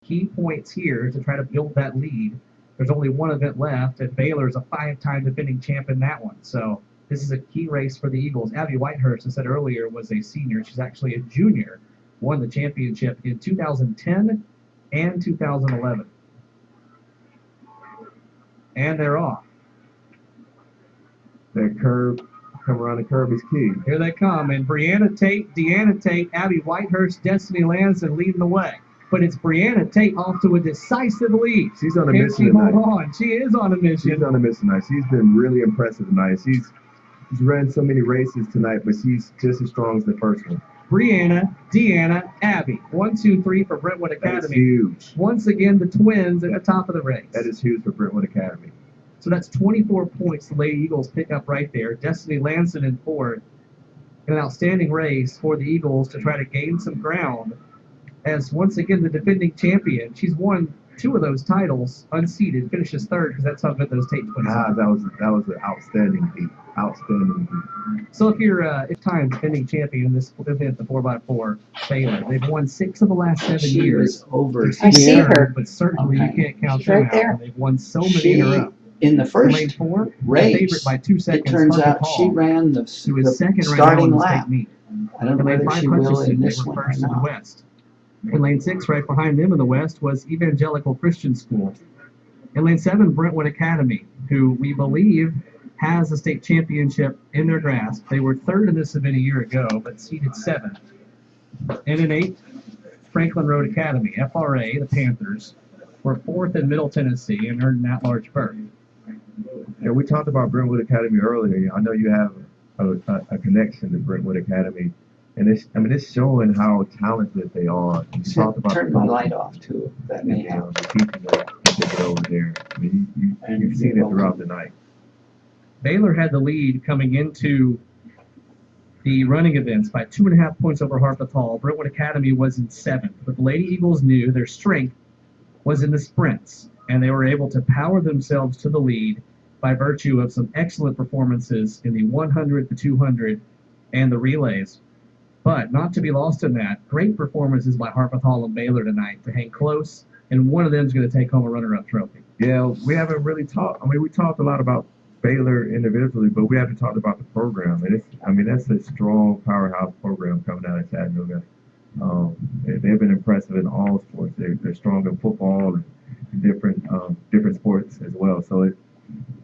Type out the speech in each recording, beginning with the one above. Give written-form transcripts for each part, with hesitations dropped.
key points here to try to build that lead. There's only one event left, and Baylor's a 5-time defending champ in that one. So this is a key race for the Eagles. Abby Whitehurst, I said earlier, was a senior. She's actually a junior. Won the championship in 2010 and 2011. And they're off. That curve, come around the curve is key. Here they come. And Brianna Tate, Deanna Tate, Abby Whitehurst, Destiny Lanson leading the way. But it's Brianna Tate off to a decisive lead. She's on a mission tonight. Hold on. She is on a mission. She's on a mission tonight. She's been really impressive tonight. She's ran so many races tonight, but she's just as strong as the first one. Brianna, Deanna, Abby. 1, 2, 3 for Brentwood Academy. That is huge. Once again, the twins at the top of the race. That is huge for Brentwood Academy. So that's 24 points the Lady Eagles pick up right there. Destiny Lanson in fourth. An outstanding race for the Eagles to try to gain some ground as once again the defending champion. She's won 2 of those titles unseeded, finishes third because that's how good those Tate twins are. That was an outstanding beat. Outstanding beat. So if you're time defending champion in this event, the 4x4 Baylor, they've won 6 of the last 7 years. Over. I see her. But certainly you can't count She's them right out. there. They've won so many in a row. In the first Lane 4, race, favorite by 2 seconds. it turns Harvey out she Hall, ran the who is second right now starting in the lap. state meet. I don't know Lane whether 5 she will Hutchison, in they this were one or first in the not. West. In Lane 6, right behind them in the West, was Evangelical Christian School. In Lane 7, Brentwood Academy, who we believe has a state championship in their grasp. They were third in this event a year ago, but seeded 7th. And in 8, Franklin Road Academy, FRA, the Panthers, were 4th in Middle Tennessee and earned an at-large berth. Yeah, we talked about Brentwood Academy earlier. I know you have a connection to Brentwood Academy, and it's showing how talented they are. You talked about Turn my light off too. That may help. The teaching that they get over there. I mean, you've seen it throughout the night. Baylor had the lead coming into the running events by 2.5 points over Harpeth Hall. Brentwood Academy was in 7th, but the Lady Eagles knew their strength was in the sprints, and they were able to power themselves to the lead by virtue of some excellent performances in the 100, the 200, and the relays. But not to be lost in that, great performances by Harpeth Hall and Baylor tonight to hang close, and one of them is going to take home a runner-up trophy. Yeah, we haven't really talked. I mean, we talked a lot about Baylor individually, but we haven't talked about the program. And that's a strong powerhouse program coming out of Chattanooga. They've been impressive in all sports. They're strong in football and different sports as well. So it's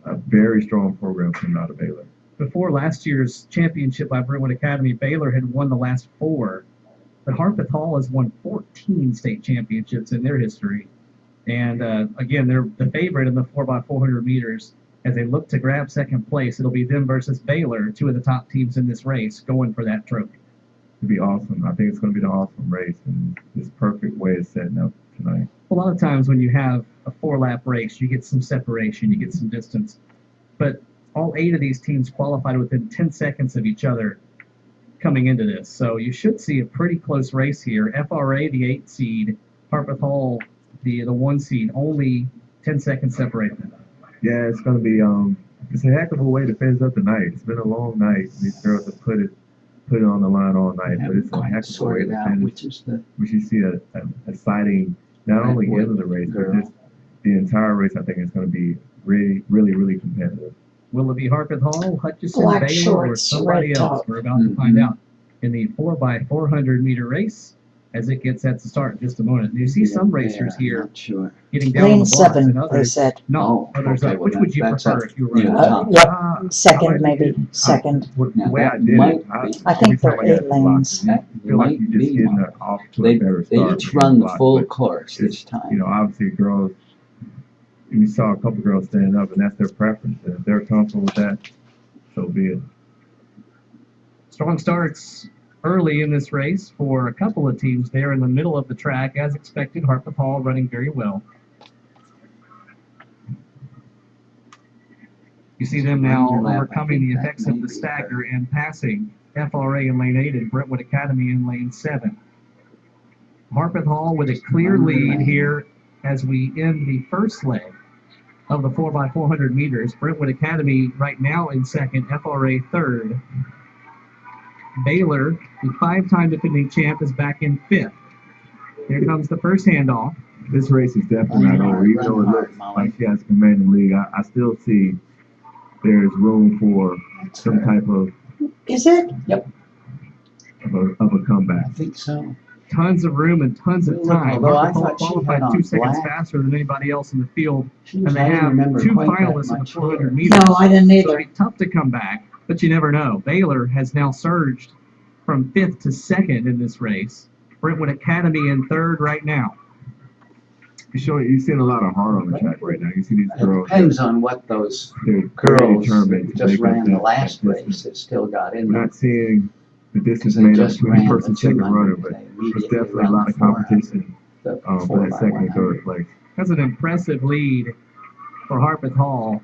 a very strong program coming out of Baylor. Before last year's championship by Brentwood Academy, Baylor had won the last 4, but Harpeth Hall has won 14 state championships in their history. And again, they're the favorite in the 4x400 meters. As they look to grab second place, it'll be them versus Baylor, 2 of the top teams in this race, going for that trophy. It'll be awesome. I think it's going to be an awesome race, and this perfect way of setting up tonight. A lot of times when you have a 4-lap race, you get some separation, you get some distance. But all 8 of these teams qualified within 10 seconds of each other coming into this. So you should see a pretty close race here. FRA, the 8 seed, Harpeth Hall, the 1 seed, only 10 seconds separate them. Yeah, it's going to be it's a heck of a way to finish up the night. It's been a long night. These girls have put it on the line all night, but it's a heck of a way to finish. We should see a exciting, not only end of the race, but just the entire race. I think it's going to be really, really, really competitive. Will it be Harpeth Hall, Hutchison, Black Baylor, or shorts, somebody red else? top. We're about to find out in the 4x400 meter race as it gets set to start in just a moment. You see some racers here getting down on Lane the blocks 7, and they others. said. No, others okay, up. Which well, would you that's prefer up. if you were running? Yep, second maybe, second. The way I did it, I think they're 8 lanes. I feel like you're just getting off to a better They start. each run the full But course this time. You know, obviously girls, we saw a couple girls standing up, and that's their preference. And if they're comfortable with that, so be it. Strong starts early in this race for a couple of teams there in the middle of the track. As expected, Harpeth Hall running very well. You see them now overcoming the effects of the stagger and passing FRA in lane 8 and Brentwood Academy in lane 7. Harpeth Hall with a clear lead here as we end the first leg of the 4x400 meters. Brentwood Academy right now in second, FRA third. Baylor, the 5-time defending champ, is back in 5th. Here comes the first handoff. This race is definitely not over. Even though it looks like she has a commanding lead, I still see there's room for some type of Is it? a comeback. I think so. Tons of room and tons of Look, time. although I Harper Hall thought she had qualified on 2 seconds black. faster than anybody else in the field, She was, and they I didn't have remember 2 quite that finalists in the much. 400 meters. No, I didn't So either. it'd be tough to come back, but you never know. Baylor has now surged from 5th to 2nd in this race. Brentwood Academy in 3rd right now. You're seeing a lot of heart on the track right now. You see these It girls. depends on what those They're very girls determined that to just make up ran the that last distance. race that still got in We're there. not seeing the distance Because they made up just between ran the first and the second 200, runner, but they there's immediately definitely a ran lot the of competition The for 4 that by second and 100. third place. That's an impressive lead for Harpeth Hall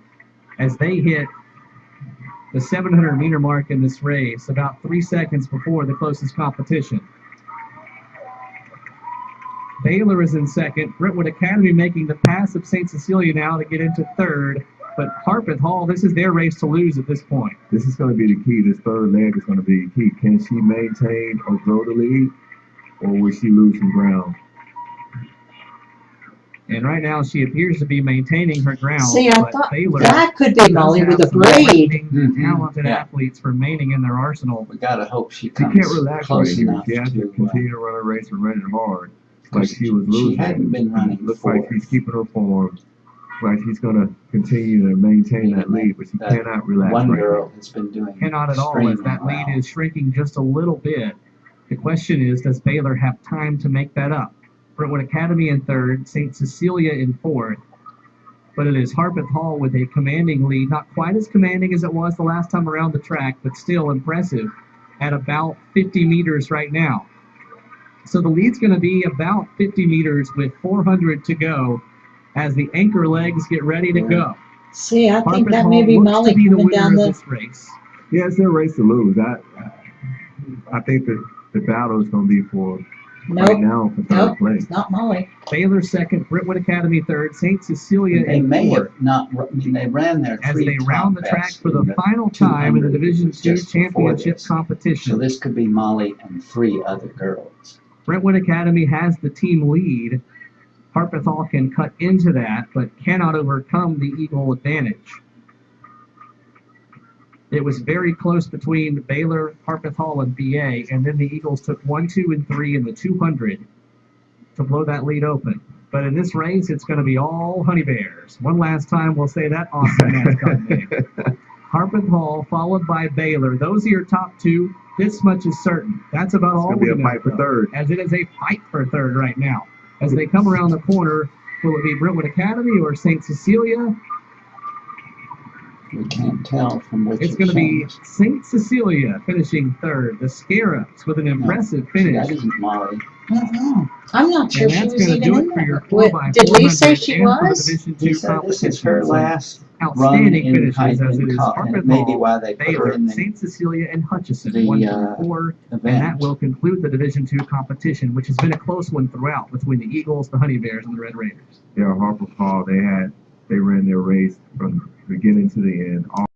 as they hit the 700-meter mark in this race about 3 seconds before the closest competition. Baylor is in 2nd. Brentwood Academy making the pass of St. Cecilia now to get into 3rd. But Harpeth Hall, this is their race to lose at this point. This is going to be the key. This third leg is going to be the key. Can she maintain or grow the lead, or will she lose some ground? And right now she appears to be maintaining her ground. See, I but thought Baylor that could be does Molly have with a some braid. lightning, Mhm. talented Yeah. athletes remaining in their arsenal. We gotta hope she She comes can't relax right close here. enough She has to to. continue to run her race and run it hard. Like she was She losing. hadn't been running Looks like she's fourth. keeping her form. Like she's going to continue to maintain that lead, but she That cannot relax One right girl has been doing Cannot at all, as extremely that lead well. is shrinking just a little bit. The question is, does Baylor have time to make that up? Brentwood Academy in 3rd, St. Cecilia in 4th. But it is Harpeth Hall with a commanding lead, not quite as commanding as it was the last time around the track, but still impressive at about 50 meters right now. So the lead's going to be about 50 meters with 400 to go as the anchor legs get ready to go. See, I think Harpeth that Hall may be looks Molly to be the coming winner down of the. this race. Yeah, it's their race to lose. I think that the battle is going to be for right Nope, now for third nope, place. it's not Molly. Baylor 2nd, Brentwood Academy 3rd, St. Cecilia They in may 4th. have not. I mean, they ran their As 3 they round the top track best for the in final time in the 200 Division just II before championship this. competition. So this could be Molly and 3 other girls. Brentwood Academy has the team lead. Harpeth Hall can cut into that, but cannot overcome the Eagle advantage. It was very close between Baylor, Harpeth Hall, and BA, and then the Eagles took 1, 2, and 3 in the 200 to blow that lead open. But in this race, it's going to be all Honey Bears. One last time, we'll say that awesome mascot name. Harpeth Hall, followed by Baylor. Those are your top 2. This much is certain. That's about all It's going to we be a know, fight for though, third. as it is a fight for 3rd right now. As they come around the corner, will it be Brentwood Academy or St. Cecilia? We can't tell from which It's going to be shows. St. Cecilia finishing 3rd. The Scarabs with an impressive finish. That isn't Molly. I'm not sure And she that's was going to even do in it for your there. 4x400 Did Lee say she and for the was? Division He II said this is competition. her So last run outstanding in finishes as it is and Harpeth maybe Hall, why they put her Baylor, in the St. Cecilia, and Hutchinson, the, 1 through 4. And that event. will conclude the Division II competition, which has been a close one throughout between the Eagles, the Honey Bears, and the Red Raiders. Yeah, Harpeth Hall, they ran their race from the beginning to the end.